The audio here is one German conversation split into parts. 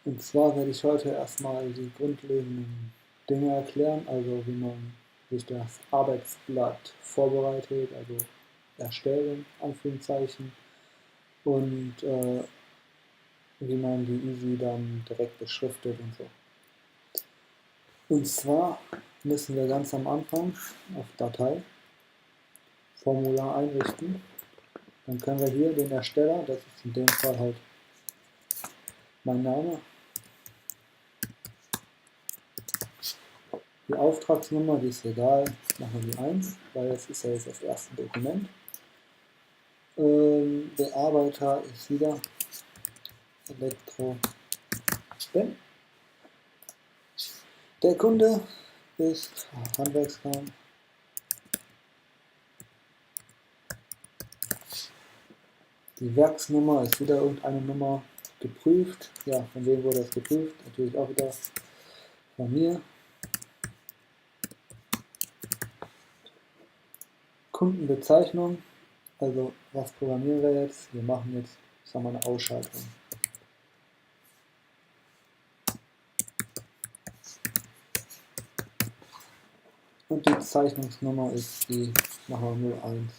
Und zwar werde ich heute erstmal die grundlegenden Dinge erklären, also wie man sich das Arbeitsblatt vorbereitet, also erstellen, Anführungszeichen, und wie man die Easy dann direkt beschriftet und so. Und zwar müssen wir ganz am Anfang auf Datei Formular einrichten. Dann können wir hier den Ersteller, das ist in dem Fall halt mein Name, die Auftragsnummer, die ist egal, machen wir die 1, weil das ist ja jetzt das erste Dokument. Bearbeiter ist wieder Elektro-Ben. Der Kunde ist Handwerkskram. Die Werksnummer ist wieder irgendeine Nummer geprüft. Ja, von wem wurde das geprüft? Natürlich auch wieder von mir. Kundenbezeichnung. Also was programmieren wir jetzt? Wir machen jetzt, sagen wir, eine Ausschaltung. Und die Zeichnungsnummer ist die, machen wir 01.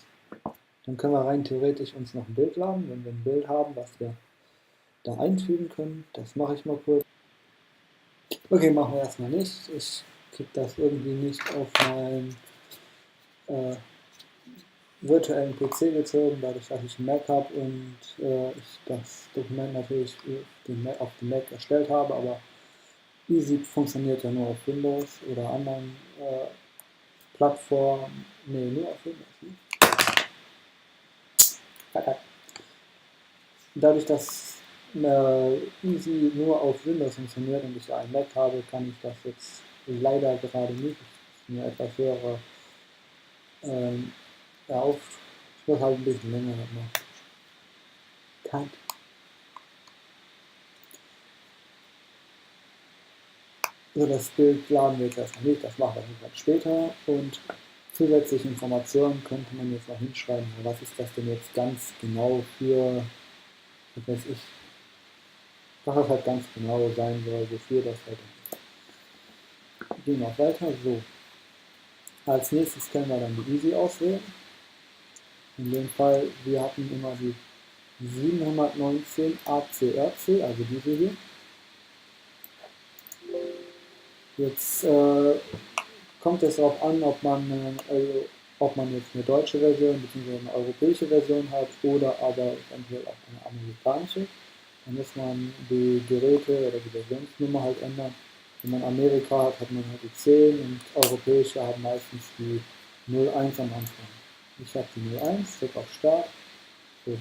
Dann können wir rein theoretisch uns noch ein Bild laden, wenn wir ein Bild haben, was wir da einfügen können. Das mache ich mal kurz. Okay, machen wir erstmal nicht. Ich kriege das irgendwie nicht auf meinen virtuellen PC gezogen, dadurch, dass ich einen Mac habe und ich das Dokument natürlich auf dem Mac erstellt habe, aber Easy funktioniert ja nur auf Windows oder anderen Plattformen. Nee, nur auf Windows. Ne? Dadurch, dass Easy nur auf Windows funktioniert und ich einen Mac habe, kann ich das jetzt leider gerade nicht. Das ist eine etwas höhere ich muss halt ein bisschen länger machen. So, das Bild laden wir jetzt erstmal nicht, das machen wir irgendwann später. Und zusätzliche Informationen könnte man jetzt noch hinschreiben. Was ist das denn jetzt ganz genau für, was weiß ich, was das halt ganz genau sein soll, wofür das halt ist. Gehen wir noch weiter. So. Als nächstes können wir dann die Easy auswählen. In dem Fall, wir hatten immer die 719 ACRC, also diese hier. Jetzt kommt es darauf an, ob man jetzt eine deutsche Version bzw. eine europäische Version hat oder aber eventuell auch eine amerikanische. Dann muss man die Geräte oder die Versionsnummer halt ändern. Wenn man Amerika hat, hat man halt die 10 und europäische haben meistens die 01 am Anfang. Ich habe die 01, drücke auf Start. So.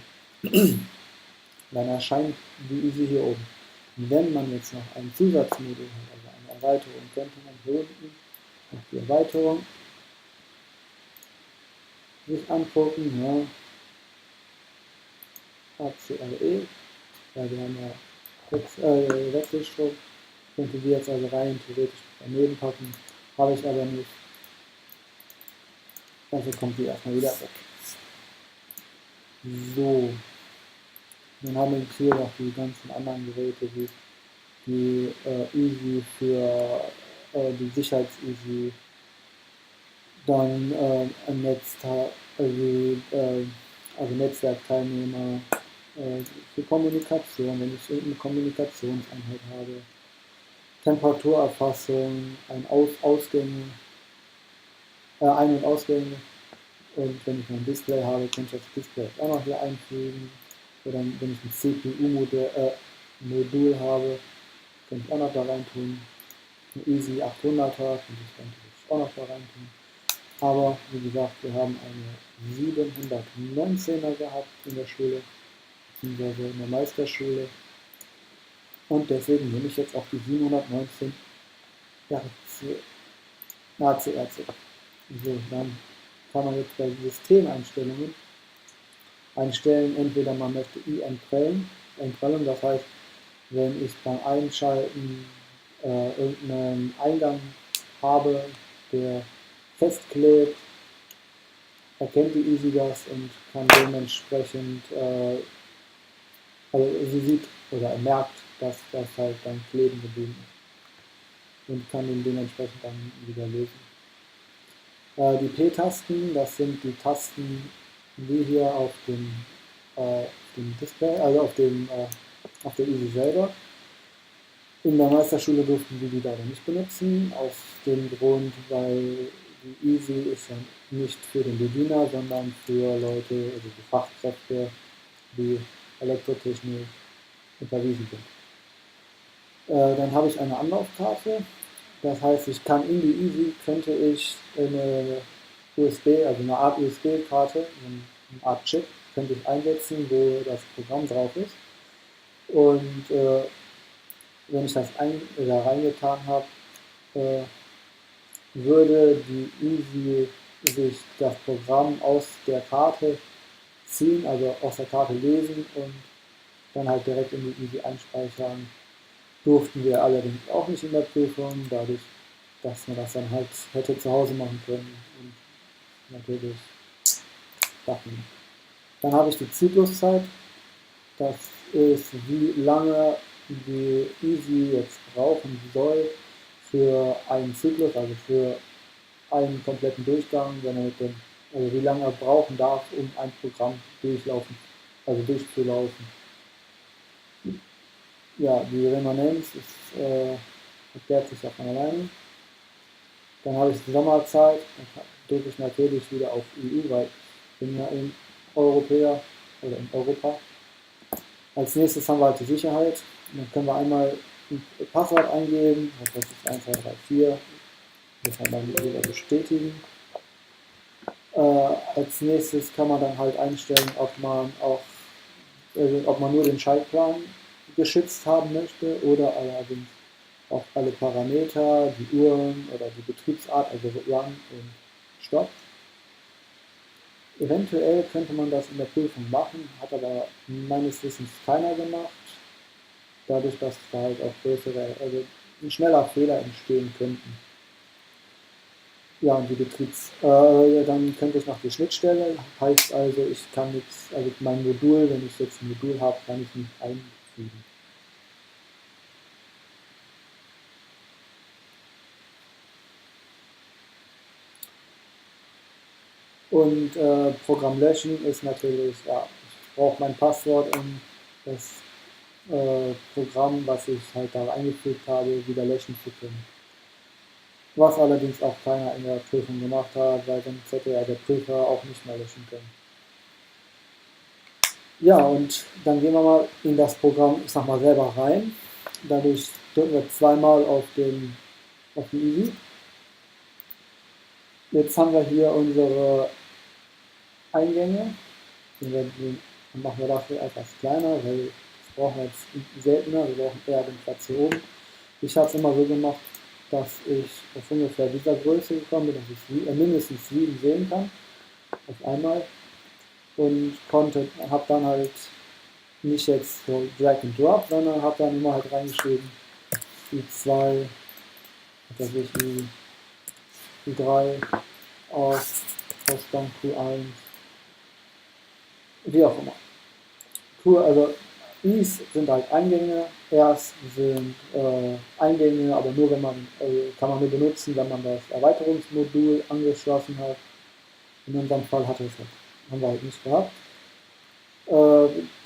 Dann erscheint die Easy hier oben. Und wenn man jetzt noch ein Zusatzmodul hat, also eine Erweiterung, könnte man hier unten noch die Erweiterung sich angucken. Ja. ACLE, ja, wir haben ja Wechselstrom, könnte die jetzt also rein theoretisch daneben packen, habe ich aber nicht. Also kommt die erstmal wieder weg. So, dann haben wir hier noch die ganzen anderen Geräte, wie die Easy für die Sicherheits-Easy, dann ein also Netzwerkteilnehmer für Kommunikation, wenn ich irgendeine Kommunikationseinheit habe, Temperaturerfassung, Ein- und Ausgänge, und wenn ich ein Display habe, kann ich das Display auch noch hier einfügen. Oder wenn ich ein CPU-Modul habe, kann ich auch noch da rein tun. Ein Easy 800er kann ich dann auch noch da rein tun. Aber wie gesagt, wir haben eine 719er gehabt in der Schule, beziehungsweise in der Meisterschule. Und deswegen nehme ich jetzt auch die 719 ACRC. So, dann kann man jetzt bei Systemeinstellungen einstellen, entweder man möchte Entrellen, das heißt, wenn ich beim Einschalten irgendeinen Eingang habe, der festklebt, erkennt die Easy das und kann dementsprechend, also sie sieht oder merkt, dass das halt dann kleben geblieben ist und kann den dementsprechend dann wieder lösen. Die P-Tasten, das sind die Tasten, die hier auf dem Display, also auf der ISI selber. In der Meisterschule durften wir die leider nicht benutzen, aus dem Grund, weil die ISI ist ja nicht für den Bediener, sondern für Leute, also für Fachkräfte, die Elektrotechnik unterwiesen sind. Dann habe ich eine Anlaufkarte, das heißt, ich kann in die ISI, könnte ich eine USB, also eine Art USB-Karte, eine Art Chip, könnte ich einsetzen, wo das Programm drauf ist. Und wenn ich das da reingetan habe, würde die ISI sich das Programm aus der Karte ziehen, also aus der Karte lesen und dann halt direkt in die ISI einspeichern. Durften wir allerdings auch nicht in der Prüfung, dadurch, dass man das dann halt hätte zu Hause machen können und natürlich Sachen. Dann habe ich die Zykluszeit, das ist, wie lange die ISI jetzt brauchen soll für einen Zyklus, also für einen kompletten Durchgang, wenn er also wie lange er brauchen darf, um ein Programm durchzulaufen. Ja, die Remanenz erklärt sich ja von alleine. Dann habe ich die Sommerzeit, dann drücke ich natürlich wieder auf EU, weil ich bin ja in Europäer oder in Europa. Als nächstes haben wir halt die Sicherheit. Dann können wir einmal ein Passwort eingeben, das ist 1, 2, 3, 4. Das kann man wieder bestätigen. Als nächstes kann man dann halt einstellen, ob man nur den Schaltplan geschützt haben möchte oder allerdings auch alle Parameter, die Uhren oder die Betriebsart, also Run und Stop. Eventuell könnte man das in der Prüfung machen, hat aber meines Wissens keiner gemacht, dadurch, dass da halt auch also ein schneller Fehler entstehen könnten. Ja, und dann könnte ich noch die Schnittstelle, heißt also, ich kann jetzt, also mein Modul, wenn ich jetzt ein Modul habe, kann ich nicht einfügen. Und Programm löschen ist natürlich, ja, ich brauche mein Passwort, um das Programm, was ich halt da eingefügt habe, wieder löschen zu können. Was allerdings auch keiner in der Prüfung gemacht hat, weil sonst hätte ja der Prüfer auch nicht mehr löschen können. Ja, und dann gehen wir mal in das Programm, ich sag mal, selber rein. Dadurch drücken wir zweimal auf die ISI. Jetzt haben wir hier unsere Eingänge. Dann machen wir dafür etwas kleiner, weil das brauchen wir jetzt seltener, wir brauchen eher den Platz hier oben. Ich habe es immer so gemacht, dass ich auf ungefähr dieser Größe gekommen bin, dass ich mindestens 7 sehen kann, auf einmal. Und habe dann halt nicht jetzt so Drag and Drop, sondern habe dann immer halt reingeschrieben, I2, I3, Ausgang Q1, wie auch immer. Also Is sind halt Eingänge, Rs sind Eingänge, aber nur kann man nur benutzen, wenn man das Erweiterungsmodul angeschlossen hat. In unserem Fall haben wir halt nicht gehabt.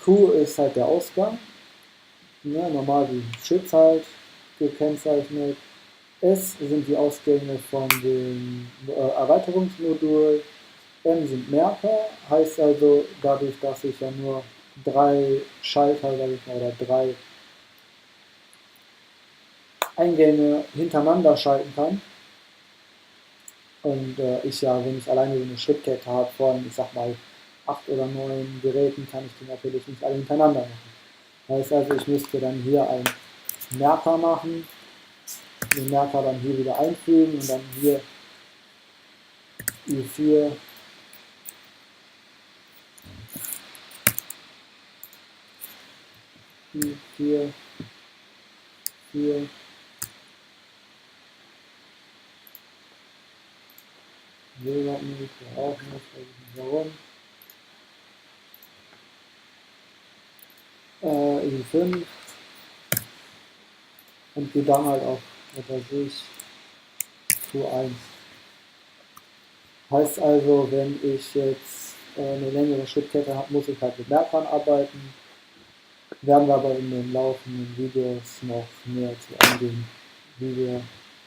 Q ist halt der Ausgang, ne, normal wie Chips halt gekennzeichnet. S sind die Ausgänge von dem Erweiterungsmodul. M sind Merker, heißt also dadurch, dass ich ja nur 3 Schalter, sage ich mal, oder 3 Eingänge hintereinander schalten kann. Und ich ja, wenn ich alleine so eine Schrittkette habe von, ich sag mal, 8 oder 9 Geräten, kann ich die natürlich nicht alle hintereinander machen. Heißt also, ich müsste dann hier einen Merker machen, den Merker dann hier wieder einfügen und dann hier I4 I4 4 Silbermusik auch nicht, weiß ich nicht warum. I5 und gehe dann halt auf, was weiß ich, Q1. Heißt also, wenn ich jetzt eine längere Schrittkette habe, muss ich halt mit Merkern arbeiten. Werden wir aber in den laufenden Videos noch mehr zu eingehen, wie wir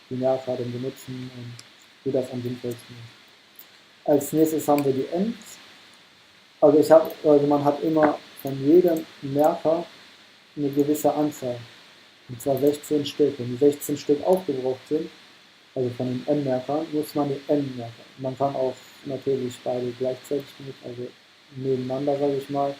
die Merker denn benutzen und wie das am sinnvollsten ist. Als nächstes haben wir die Ends. Also man hat immer von jedem Merker eine gewisse Anzahl, und zwar 16 Stück. Wenn die 16 Stück aufgebraucht sind, also von den N-Merkern, muss man die N-Merker. Man kann auch natürlich beide gleichzeitig benutzen, also nebeneinander, sage ich mal.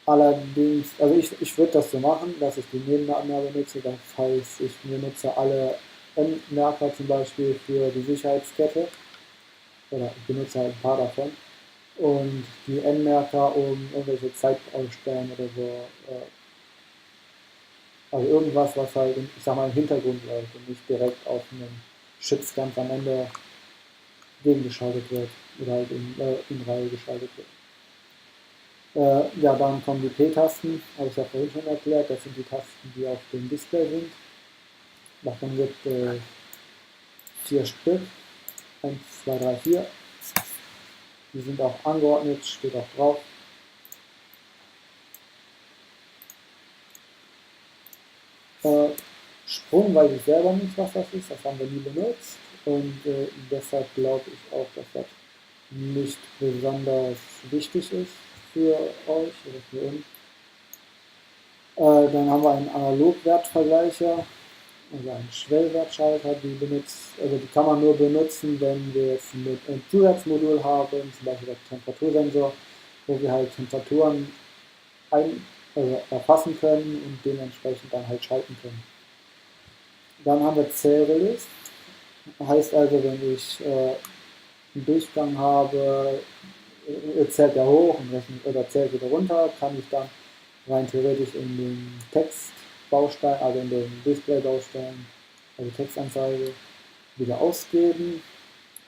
Allerdings, also ich würde das so machen, dass ich die nebeneinander benutze. Das heißt, ich benutze alle N-Merker zum Beispiel für die Sicherheitskette, oder ich benutze halt ein paar davon. Und die N-Merker, um irgendwelche Zeitausstellen oder so, also irgendwas, was halt, ich sag mal, im Hintergrund läuft und nicht direkt auf einem Chips ganz am Ende gegengeschaltet wird oder halt in Reihe geschaltet wird. Ja, dann kommen die P-Tasten, habe ich ja vorhin schon erklärt, das sind die Tasten, die auf dem Display sind. Davon gibt es 4 Stück, 1, 2, 3, 4. Die sind auch angeordnet, steht auch drauf. Sprung weiß ich selber nicht, was das ist, das haben wir nie benutzt und deshalb glaube ich auch, dass das nicht besonders wichtig ist für euch oder für uns. Dann haben wir einen Analogwertvergleicher, also einen Schwellwertschalter, die kann man nur benutzen, wenn wir jetzt ein Zusatzmodul haben, zum Beispiel der Temperatursensor, wo wir halt Temperaturen erfassen können und dementsprechend dann halt schalten können. Dann haben wir Zählrelais, heißt also, wenn ich einen Durchgang habe, zählt er hoch oder zählt wieder runter, kann ich dann rein theoretisch in den Textbaustein, also in den Displaybaustein, also Textanzeige, wieder ausgeben.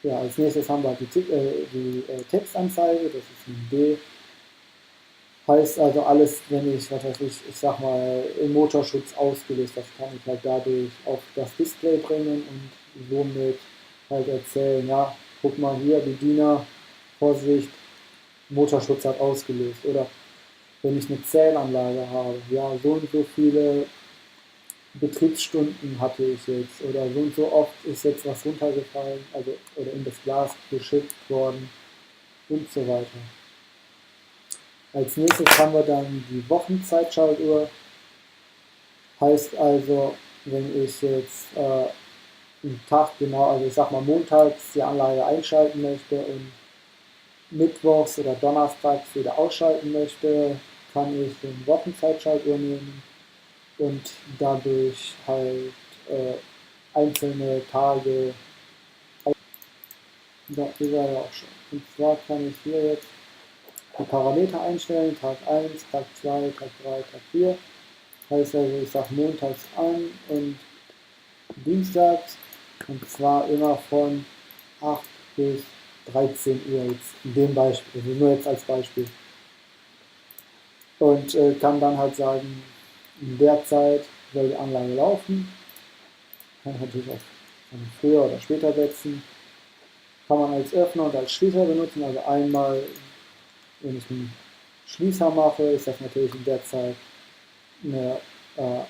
Ja, als nächstes haben wir die Textanzeige, das ist ein D. Heißt also alles, wenn ich, was weiß ich sag mal, im Motorschutz ausgelöst, das kann ich halt dadurch auf das Display bringen und somit halt erzählen, ja, guck mal hier, Bediener, Vorsicht, Motorschutz hat ausgelöst. Oder wenn ich eine Zählanlage habe, ja, so und so viele Betriebsstunden hatte ich jetzt oder so und so oft ist jetzt was runtergefallen, also oder in das Glas geschüttet worden und so weiter. Als nächstes haben wir dann die Wochenzeitschaltuhr. Heißt also, wenn ich jetzt einen Tag genau, also ich sag mal montags die Anlage einschalten möchte und mittwochs oder donnerstags wieder ausschalten möchte, kann ich den Wochenzeitschaltuhr nehmen und dadurch halt einzelne Tage, da ist er ja auch schon. Und zwar kann ich hier jetzt die Parameter einstellen, Tag 1, Tag 2, Tag 3, Tag 4. Heißt also, ich sage montags an und dienstags, und zwar immer von 8 bis 13 Uhr jetzt in dem Beispiel, also nur jetzt als Beispiel. Und kann dann halt sagen, in der Zeit soll die Anlage laufen. Kann ich natürlich auch früher oder später setzen. Kann man als Öffner und als Schließer benutzen. Also einmal, wenn ich einen Schließer mache, ist das natürlich in der Zeit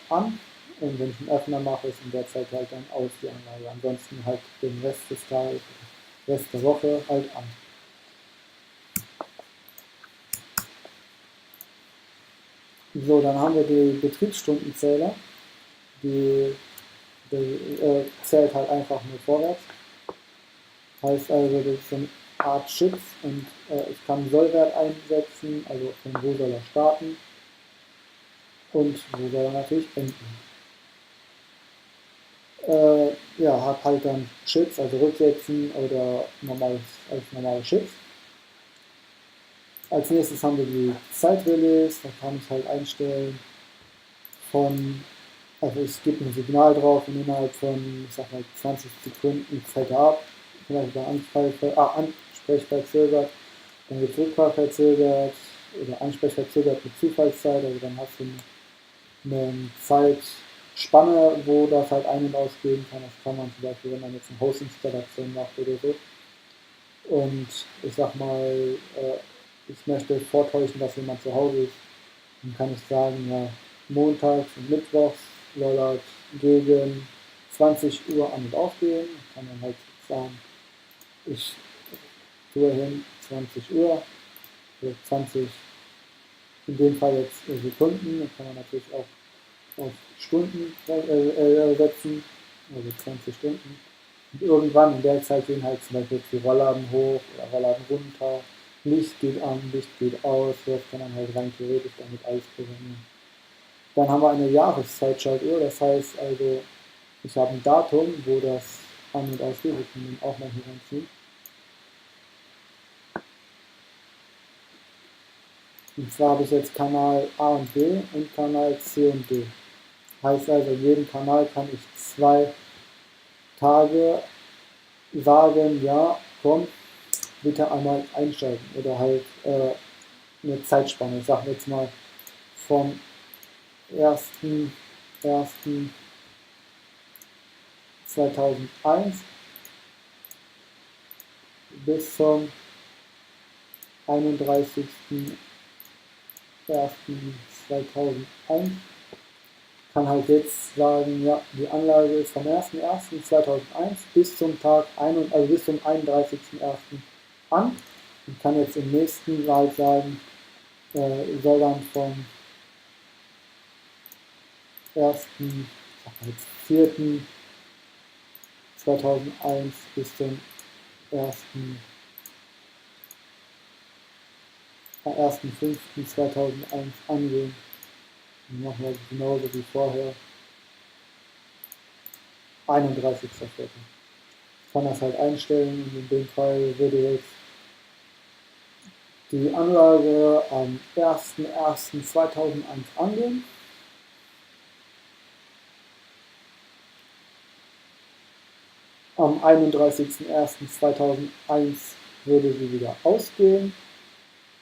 an. Und wenn ich einen Öffner mache, ist in der Zeit halt dann aus die Anlage. Ansonsten halt den Rest des Tages, Rest der Woche halt an. So, dann haben wir die Betriebsstundenzähler. Die zählt halt einfach nur vorwärts. Heißt also, das ist so eine Art Chips und ich kann einen Sollwert einsetzen, also von wo soll er starten und wo soll er natürlich enden. Ja, hat halt dann Chips, also rücksetzen oder als normale Chips. Als nächstes haben wir die Zeitrelais, da kann ich halt einstellen also es gibt ein Signal drauf und innerhalb von, ich sag mal, 20 Sekunden fällt er ab, vielleicht bei Ansprechverzögert, dann wird rückfahrverzögert oder ansprechverzögert mit Zufallszeit, also dann hast du einen Zeitstop Spanne, wo das halt ein- und ausgehen kann. Das kann man zum Beispiel, wenn man jetzt eine Hostinstallation macht oder so. Und ich sag mal, ich möchte vortäuschen, dass jemand zu Hause ist, dann kann ich sagen, ja, montags und mittwochs soll das gegen 20 Uhr an- und aufgehen. Ich kann dann halt sagen, ich tue hin 20 Uhr, oder 20, in dem Fall jetzt Sekunden, das kann man natürlich auch auf Stunden setzen, also 20 Stunden. Und irgendwann in der Zeit gehen halt zum Beispiel die Rollladen hoch oder Rollladen runter, Licht geht an, Licht geht aus, das kann man halt rein theoretisch damit alles programmieren. Dann haben wir eine Jahreszeitschaltuhr, das heißt also, ich habe ein Datum, wo das an- und ausgeht, wir können den auch mal hier ranziehen. Und zwar habe ich jetzt Kanal A und B und Kanal C und D. Heißt also, in jedem Kanal kann ich 2 Tage sagen, ja, komm, bitte einmal einschalten. Oder halt eine Zeitspanne. Ich sage jetzt mal vom 1.1.2001 bis zum 31.01.2001. Kann halt jetzt sagen, ja, die Anlage ist vom 1.1.2001 bis zum Tag also bis zum 31.01. an und kann jetzt im nächsten Mal sagen, soll dann vom 1.4.2001 bis zum 1.5.2001 angehen. Dann machen wir genauso wie vorher. 31.04. Ich kann das halt einstellen und in dem Fall würde jetzt die Anlage am 1.1.2001 angehen. Am 31.01.2001 würde sie wieder ausgehen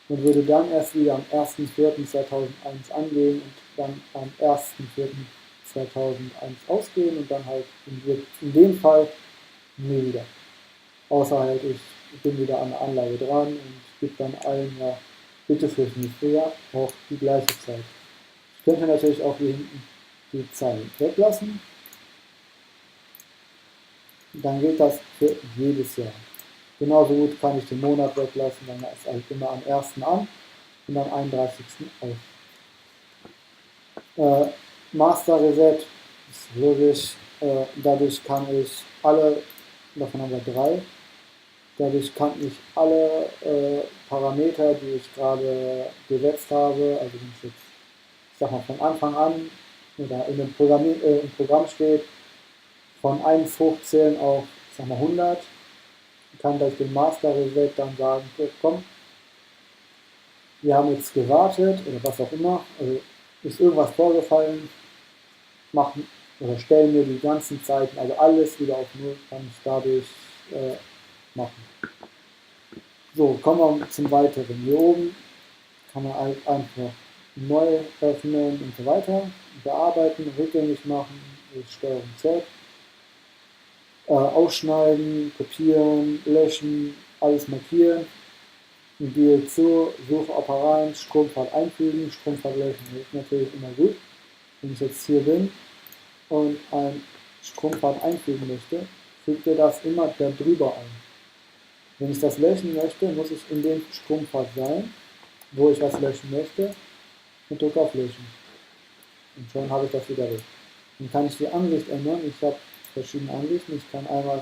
und würde dann erst wieder am 1.04.2001 angehen und dann am 1.04.2001 ausgehen und dann halt in dem Fall nie wieder. Außer halt ich bin wieder an der Anlage dran und gebe dann ein, ja, bitte fürs nächste Jahr auch die gleiche Zeit. Ich könnte natürlich auch hier hinten die Zeilen weglassen. Dann geht das für jedes Jahr. Genauso gut kann ich den Monat weglassen, dann ist halt immer am 1. an und am 31. aus. Master Reset ist logisch, dadurch kann ich alle, davon haben wir 3, dadurch kann ich alle Parameter, die ich gerade gesetzt habe, also wenn es jetzt, ich sag mal, von Anfang an oder in dem im Programm steht, von 1 hochzählen auf, ich sag mal, 100, kann durch den Master Reset dann sagen, okay, komm, wir haben jetzt gewartet oder was auch immer, also ist irgendwas vorgefallen, machen oder stellen mir die ganzen Zeiten, also alles wieder auf Null, kann ich dadurch machen. So, kommen wir zum Weiteren. Hier oben kann man einfach neu öffnen und so weiter, bearbeiten, rückgängig machen, Steuerung Z, ausschneiden, kopieren, löschen, alles markieren. Und gehe zu, suche Operand, Strompfad einfügen, Strompfad löschen. Das ist natürlich immer gut. Wenn ich jetzt hier bin und ein Strompfad einfügen möchte, fügt ihr das immer da drüber ein. Wenn ich das löschen möchte, muss ich in dem Strompfad sein, wo ich was löschen möchte, und drücke auf Löschen. Und schon habe ich das wieder weg. Dann kann ich die Ansicht ändern. Ich habe verschiedene Ansichten. Ich kann einmal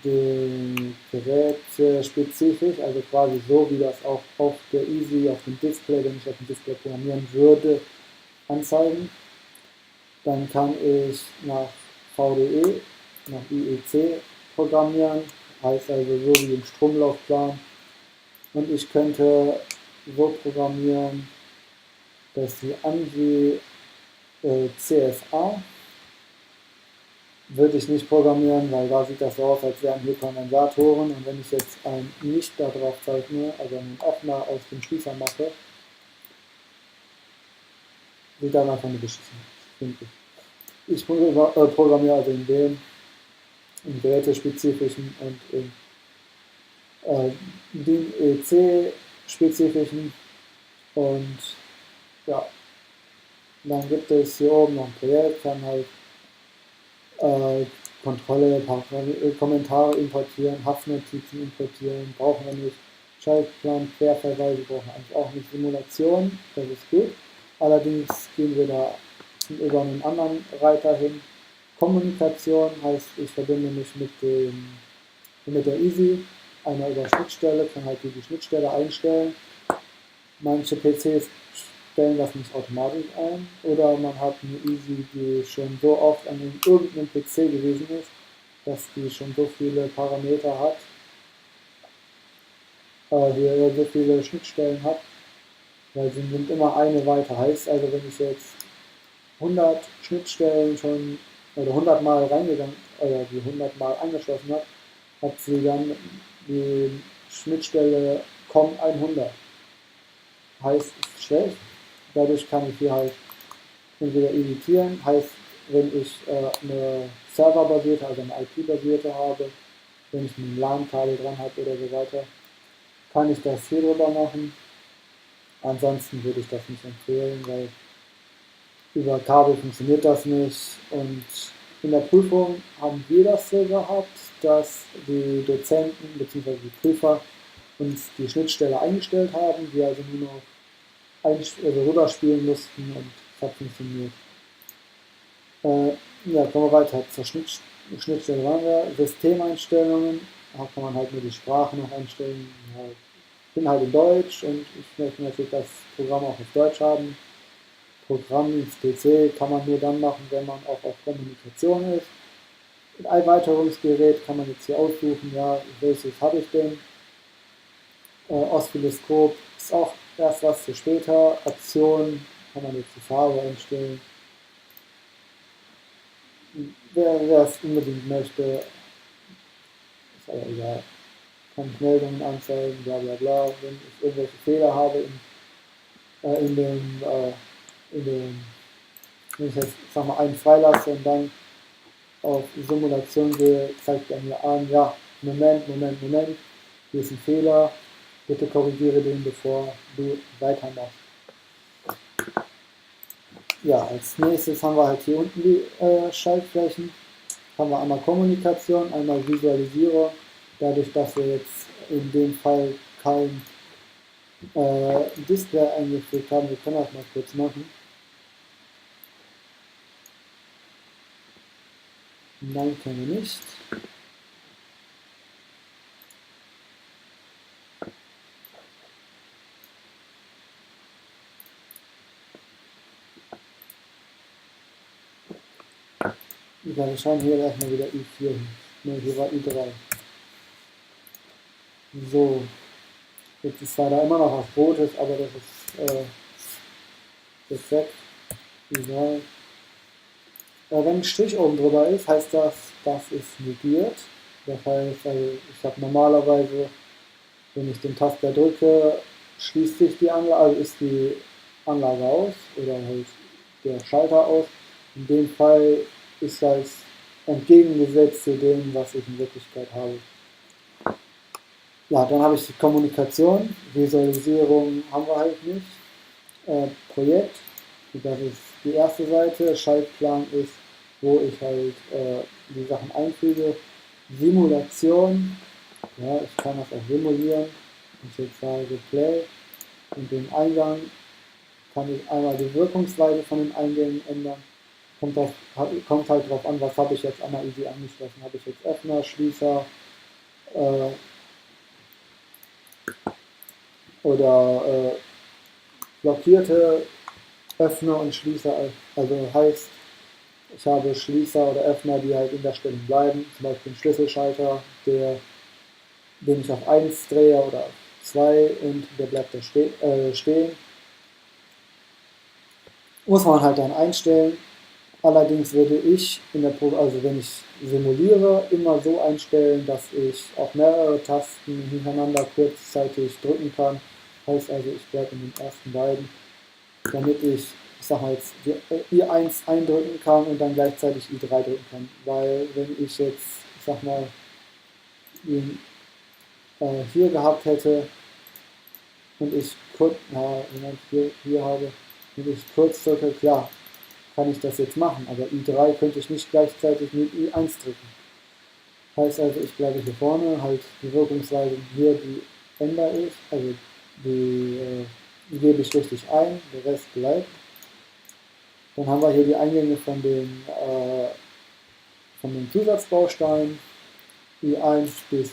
den Gerät spezifisch, also quasi so, wie das auch auf der Easy, auf dem Display, wenn ich auf dem Display programmieren würde, anzeigen. Dann kann ich nach VDE, nach IEC programmieren, heißt also so wie im Stromlaufplan. Und ich könnte so programmieren, dass die ANSI CSA würde ich nicht programmieren, weil da sieht das so aus, als wären hier Kondensatoren, und wenn ich jetzt ein nicht da drauf zeichne, also einen Öffner aus dem Schließer mache, sieht dann einfach nur beschissen aus, finde ich. Ich programmiere also in gerätespezifischen und in DIN-EC-spezifischen und ja, dann gibt es hier oben noch ein Projekt, kann halt Kontrolle, Kommentare importieren, Haftnotizen importieren, brauchen wir nicht. Schaltplan, Querverweise brauchen wir eigentlich auch nicht. Simulation, das ist gut. Allerdings gehen wir da über einen anderen Reiter hin. Kommunikation heißt, ich verbinde mich mit der Easy, einer über Schnittstelle, kann halt die Schnittstelle einstellen. Manche PCs stellen das nicht automatisch ein oder man hat eine Easy, die schon so oft an irgendeinem PC gewesen ist, dass die schon so viele Parameter hat, hier so viele Schnittstellen hat, weil sie nimmt immer eine weiter. Heißt also, wenn ich jetzt 100 Schnittstellen schon oder 100 Mal reingegangen oder die 100 Mal angeschlossen hat sie dann die Schnittstelle COM100. Heißt, ist schlecht. Dadurch kann ich hier halt entweder editieren, heißt, wenn ich eine serverbasierte, also eine IP-basierte habe, wenn ich ein LAN-Kabel dran habe oder so weiter, kann ich das hier drüber machen. Ansonsten würde ich das nicht empfehlen, weil über Kabel funktioniert das nicht. Und in der Prüfung haben wir das so gehabt, dass die Dozenten bzw. die Prüfer uns die Schnittstelle eingestellt haben, wir also nur noch rüberspielen mussten und es hat funktioniert. Ja, kommen wir weiter zur Schnittstelle. Waren wir Systemeinstellungen, da kann man halt nur die Sprache noch einstellen. Ja, ich bin halt in Deutsch und ich möchte natürlich das Programm auch auf Deutsch haben. Programm ins PC kann man nur dann machen, wenn man auch auf Kommunikation ist. Ein Erweiterungsgerät kann man jetzt hier aussuchen, ja, welches habe ich denn? Oszilloskop ist auch erst was für später. Optionen kann man jetzt die Farbe einstellen. Wer es unbedingt möchte, ist aber egal. Kann ich Meldungen anzeigen, bla bla bla. Wenn ich irgendwelche Fehler habe wenn ich jetzt einen freilasse und dann auf Simulation gehe, zeigt er mir an, ja, Moment, hier ist ein Fehler, bitte korrigiere den, bevor du weitermachst. Ja, als nächstes haben wir halt hier unten die Schaltflächen. Haben wir einmal Kommunikation, einmal Visualisierung. Dadurch, dass wir jetzt in dem Fall kein Display eingefügt haben, wir können das mal kurz machen. Nein, können wir nicht. Ja, wir schauen hier erstmal wieder i4 hin. Ne, hier war i3. So, jetzt ist zwar da immer noch was Rotes, aber das ist jetzt weg. i3. Wenn ein Strich oben drüber ist, heißt das, das ist negiert. Das heißt, also ich habe normalerweise, wenn ich den Taster drücke, schließt sich die Anlage, also ist die Anlage aus oder halt der Schalter aus. In dem Fall ist das entgegengesetzt zu dem, was ich in Wirklichkeit habe. Ja, dann habe ich die Kommunikation, Visualisierung haben wir halt nicht. Projekt, das ist die erste Seite, Schaltplan ist, wo ich halt die Sachen einfüge. Simulation, ja, ich kann das auch simulieren. Wenn ich jetzt sage Play und den Eingang kann ich einmal die Wirkungsweise von den Eingängen ändern. Kommt halt darauf an, was habe ich jetzt an der Easy angeschlossen. Habe ich jetzt Öffner, Schließer oder blockierte Öffner und Schließer. Also heißt, ich habe Schließer oder Öffner, die halt in der Stellung bleiben. Zum Beispiel einen Schlüsselschalter, den ich auf 1 drehe oder auf 2 und der bleibt da stehen. Muss man halt dann einstellen. Allerdings würde ich also wenn ich simuliere, immer so einstellen, dass ich auch mehrere Tasten hintereinander kurzzeitig drücken kann. Heißt also, ich bleibe in den ersten beiden, damit ich ich sag mal jetzt, die I1 eindrücken kann und dann gleichzeitig I3 drücken kann. Weil wenn ich jetzt, ich sag mal, ihn hier gehabt hätte und ich kurz, hier habe und ich kurz drücke, klar, kann ich das jetzt machen, aber I3 könnte ich nicht gleichzeitig mit I1 drücken. Heißt also, ich bleibe hier vorne, halt die Wirkungsweise hier, die ändere ich, also die gebe ich richtig ein, der Rest bleibt. Dann haben wir hier die Eingänge von den Zusatzbausteinen, I1 bis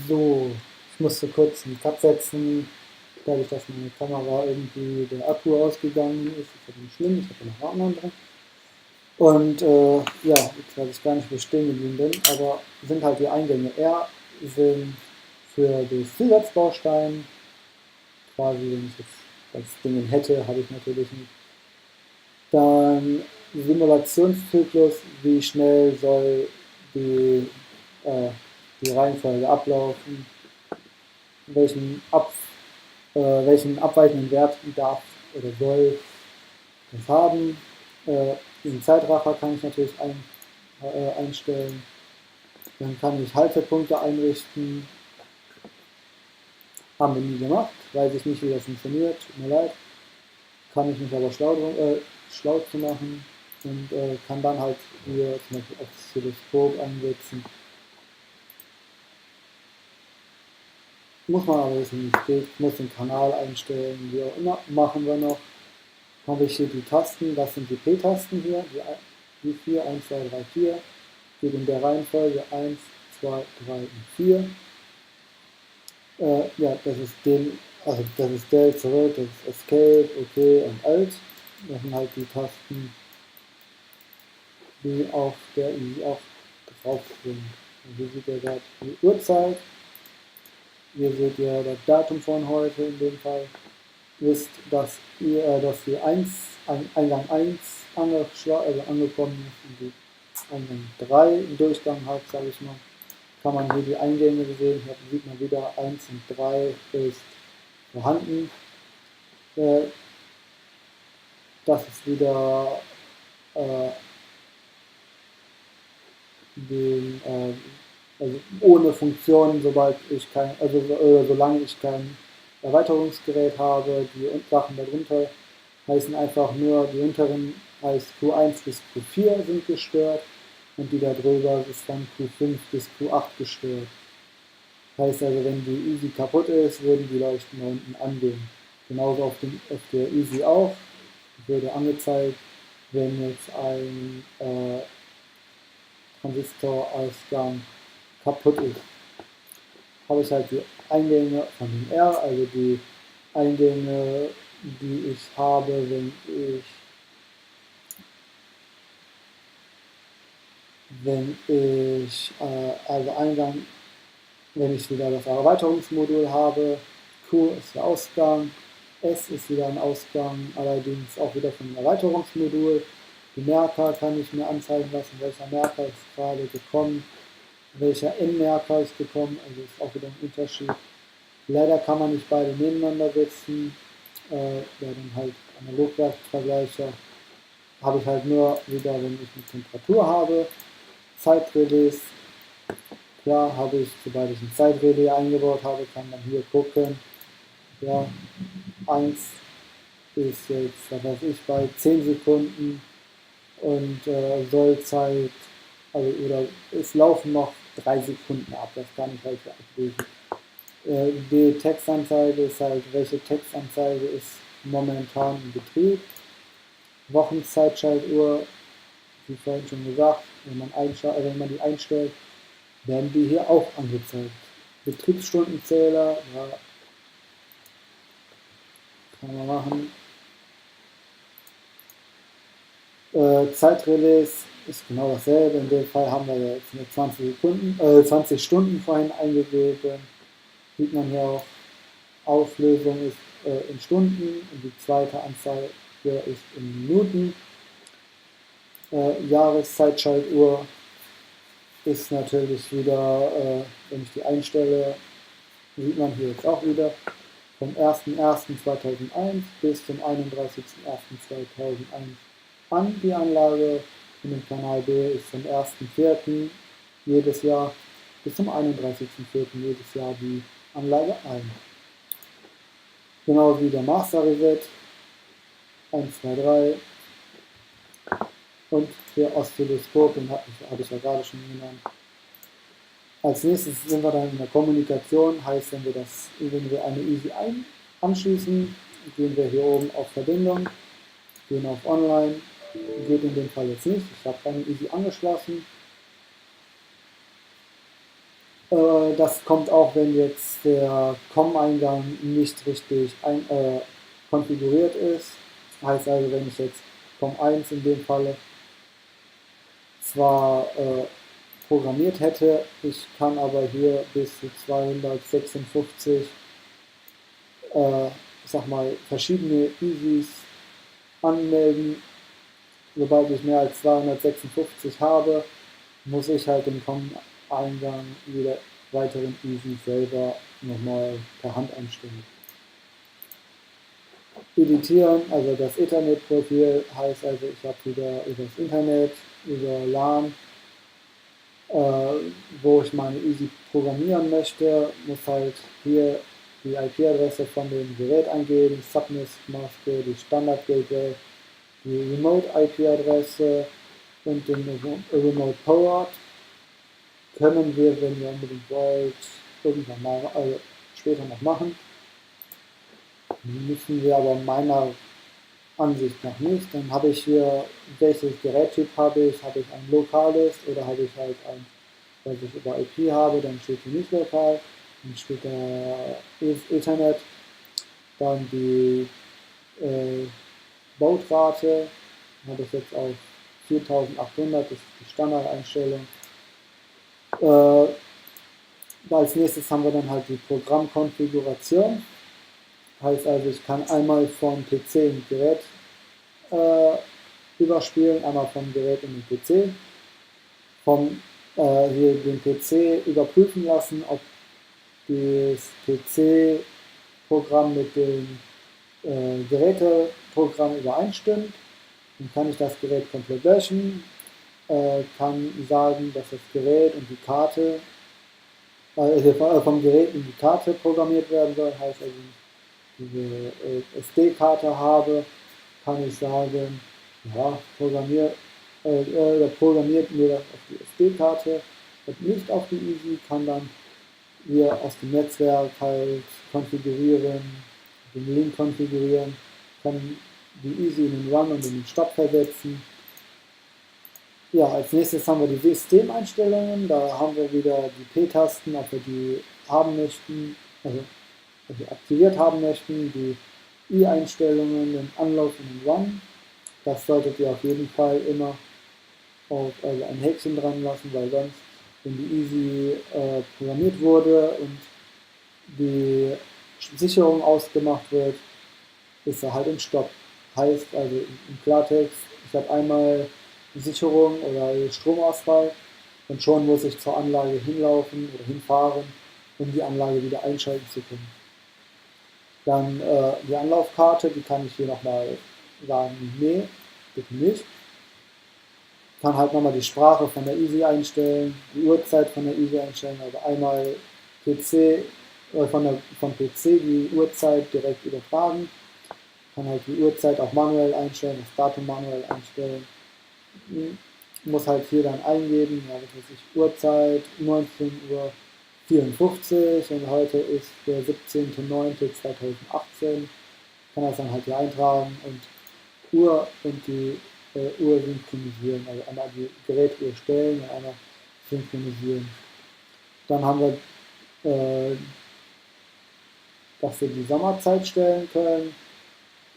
so. Ich musste kurz einen Cut setzen, dadurch, dass meine Kamera irgendwie der Akku ausgegangen ist. Das ist ja nicht schlimm, ich habe ja noch einen anderen. Und ja, jetzt weiß ich gar nicht, wo ich stehen geblieben bin, aber sind halt die Eingänge R, sind für das Zusatzbaustein, quasi wenn ich jetzt das Ding hätte, habe ich natürlich nicht. Dann Simulationszyklus, wie schnell soll die, die Reihenfolge ablaufen, welchen abweichenden Wert darf oder soll das haben. Diesen Zeitraffer kann ich natürlich einstellen. Dann kann ich Haltepunkte einrichten. Haben wir nie gemacht, weiß ich nicht, wie das funktioniert, tut mir leid. Kann ich mich aber schlau zu machen und kann dann halt hier zum Beispiel aufs Teleskop einsetzen. Muss man aber wissen, wie es geht. Ich muss den Kanal einstellen, wie auch immer. Machen wir noch. Habe ich hier die Tasten, das sind die P-Tasten hier, die 4, 1, 2, 3, 4. Geht in der Reihenfolge 1, 2, 3 und 4. Ja, das ist das ist Del zurück, das ist Escape, OK und Alt. Das sind halt die Tasten, die auf der I auch drauf sind. Und hier seht ihr gerade die Uhrzeit. Hier seht ihr das Datum von heute in dem Fall. Wisst, dass ihr Eingang 1 angekommen ist und die Eingang 3 im Durchgang habt, sage ich mal. Kann man hier die Eingänge sehen, hier sieht man wieder 1 und 3 ist vorhanden. Das ist wieder also ohne Funktionen, solange ich kein Erweiterungsgerät habe. Die Sachen darunter heißen einfach nur, die unteren heißt Q1 bis Q4 sind gestört und die da drüber ist dann Q5 bis Q8 gestört. Heißt also, wenn die Easy kaputt ist, würden die Leuchten da unten angehen. Genauso auf der Easy auch. Würde angezeigt, wenn jetzt ein Transistorausgang kaputt ist. Habe ich halt die Eingänge von dem R, also die Eingänge, die ich habe, also Eingang, wenn ich wieder das Erweiterungsmodul habe, Q ist der Ausgang, S ist wieder ein Ausgang, allerdings auch wieder von dem Erweiterungsmodul. Die Merker kann ich mir anzeigen lassen, welcher Merker ist gerade gekommen, welcher N-Merker ist gekommen, also ist auch wieder ein Unterschied. Leider kann man nicht beide nebeneinander setzen, wer dann halt Analogwert vergleiche, habe ich halt nur wieder, wenn ich eine Temperatur habe, Zeitrelais. Klar habe ich, sobald ich ein Zeitrelais eingebaut habe, kann man hier gucken, ja, 1 ist jetzt, was weiß ich, bei 10 Sekunden und Sollzeit, also oder es laufen noch 3 Sekunden ab, das kann ich halt ablesen. Die Textanzeige ist halt, welche Textanzeige ist momentan in Betrieb. Wochenzeitschaltuhr, wie vorhin schon gesagt, wenn man die einstellt, werden die hier auch angezeigt. Betriebsstundenzähler, ja, kann man machen. Zeitrelais ist genau dasselbe. In dem Fall haben wir jetzt eine 20 Stunden vorhin eingegeben. Sieht man hier auch, Auflösung ist in Stunden und die zweite Anzahl hier ist in Minuten. Jahreszeitschaltuhr ist natürlich wieder, wenn ich die einstelle, sieht man hier jetzt auch wieder, vom 1.1.2001 bis zum 31.01.2001 an die Anlage. Und im Kanal B ist vom 1.4. jedes Jahr bis zum 31.4. jedes Jahr die Anlage ein. Genau wie der Master Reset 1, 2, 3 und der Oszilloskop, den habe ich ja gerade schon genannt. Als nächstes sind wir dann in der Kommunikation, heißt, wenn wir eine Easy anschließen, gehen wir hier oben auf Verbindung, gehen auf Online, geht in dem Fall jetzt nicht, ich habe keine Easy angeschlossen. Das kommt auch, wenn jetzt der COM-Eingang nicht richtig konfiguriert ist. Heißt also, wenn ich jetzt COM1 in dem Falle zwar programmiert hätte, ich kann aber hier bis zu 256 sag mal, verschiedene Easys anmelden. Sobald ich mehr als 256 habe, muss ich halt im COM-Eingang jeder weiteren Easy selber nochmal per Hand einstellen. Editieren, also das Ethernet-Profil heißt also, ich habe wieder über das Internet, über LAN, wo ich meine Easy programmieren möchte, muss halt hier die IP-Adresse von dem Gerät eingeben, Subnet-Maske, die Standard-Gateway, die Remote-IP-Adresse und den Remote-Port. Können wir, wenn ihr unbedingt wollt, irgendwann mal, also später noch machen. Müssen wir aber meiner Ansicht nach nicht. Dann habe ich hier, welches Gerättyp habe ich ein lokales oder habe ich halt ein, was ich über IP habe, dann steht hier nicht lokal, dann steht da Ethernet, dann die Bautrate, habe ich jetzt auf 4800, das ist die Standardeinstellung. Als nächstes haben wir dann halt die Programmkonfiguration. Heißt also, ich kann einmal vom PC in Gerät überspielen, einmal vom Gerät in den PC, hier den PC überprüfen lassen, ob das PC-Programm mit dem Geräteprogramm übereinstimmt. Dann kann ich das Gerät komplett löschen, kann sagen, dass das Gerät und die Karte, vom Gerät in die Karte programmiert werden soll, heißt also, diese SD-Karte habe, kann ich sagen, ja, programmiert mir das auf die SD-Karte und nicht auf die Easy, kann dann hier aus dem Netzwerk halt konfigurieren, den Link konfigurieren, kann die Easy in den Run und in den Stop versetzen. Ja, als nächstes haben wir die Systemeinstellungen, da haben wir wieder die P-Tasten, ob wir die haben möchten, also aktiviert haben möchten, die I-Einstellungen, den Anlauf und den Run. Das solltet ihr auf jeden Fall immer auf ein Häkchen dran lassen, weil sonst, wenn die Easy programmiert wurde und die Sicherung ausgemacht wird, ist er halt im Stopp. Heißt also im Klartext, ich habe einmal Sicherung oder Stromausfall und schon muss ich zur Anlage hinlaufen oder hinfahren, um die Anlage wieder einschalten zu können. Dann die Anlaufkarte, die kann ich hier nochmal sagen, nee, bitte nicht. Kann halt nochmal die Sprache von der Easy einstellen, die Uhrzeit von der Easy einstellen, also einmal PC, von PC die Uhrzeit direkt übertragen. Kann halt die Uhrzeit auch manuell einstellen, das Datum manuell einstellen. Muss halt hier dann eingeben, ja, was weiß ich, Uhrzeit 19:54 Uhr und heute ist der 17.09.2018. Kann das dann halt hier eintragen und Uhr und die Uhr synchronisieren, also einmal die Gerätuhr stellen und einmal synchronisieren. Dann haben wir, dass wir die Sommerzeit stellen können,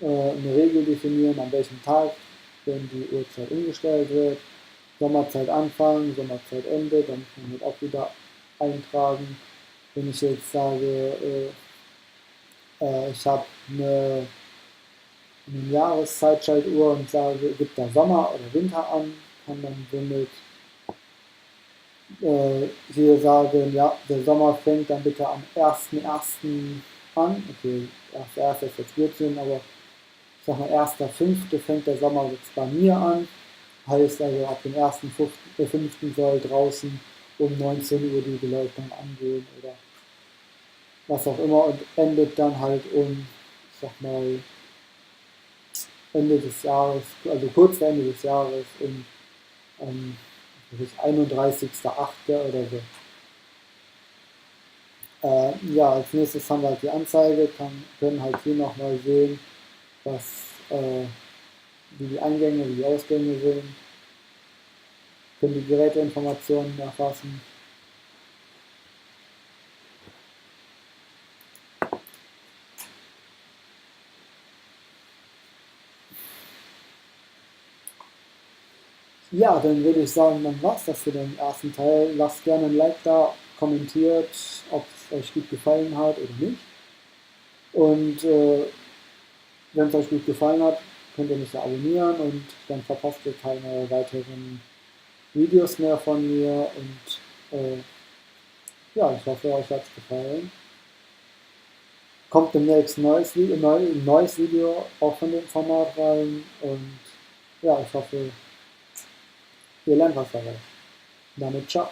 eine Regel definieren, an welchem Tag wenn die Uhrzeit umgestellt wird. Sommerzeit Anfang, Sommerzeit Ende, da muss man halt auch wieder eintragen. Wenn ich jetzt sage, ich habe eine Jahreszeitschaltuhr und sage, gibt da Sommer oder Winter an, kann man somit hier sagen, ja, der Sommer fängt dann bitte am 1.1. an. Okay, 1.1. ist jetzt Blödsinn, aber ich sag mal 1.5. fängt der Sommer jetzt bei mir an. Heißt also, ab dem 1.5. soll draußen um 19 Uhr die Beleuchtung angehen oder was auch immer und endet dann halt um, ich sag mal, Ende des Jahres, also kurz vor Ende des Jahres um 31.08. oder so. Ja, als nächstes haben wir halt die Anzeige, können halt hier nochmal sehen, was, wie die Eingänge, wie die Ausgänge sind, können die Geräteinformationen erfassen. Ja, dann würde ich sagen, dann war's das für den ersten Teil. Lasst gerne ein Like da, kommentiert, ob es euch gut gefallen hat oder nicht. Und wenn es euch gut gefallen hat, könnt ihr mich ja abonnieren und dann verpasst ihr keine weiteren Videos mehr von mir. Und ja, ich hoffe, euch hat es gefallen. Kommt demnächst ein neues Video auch von dem Format rein. Und ja, ich hoffe, ihr lernt was dabei. Damit ciao.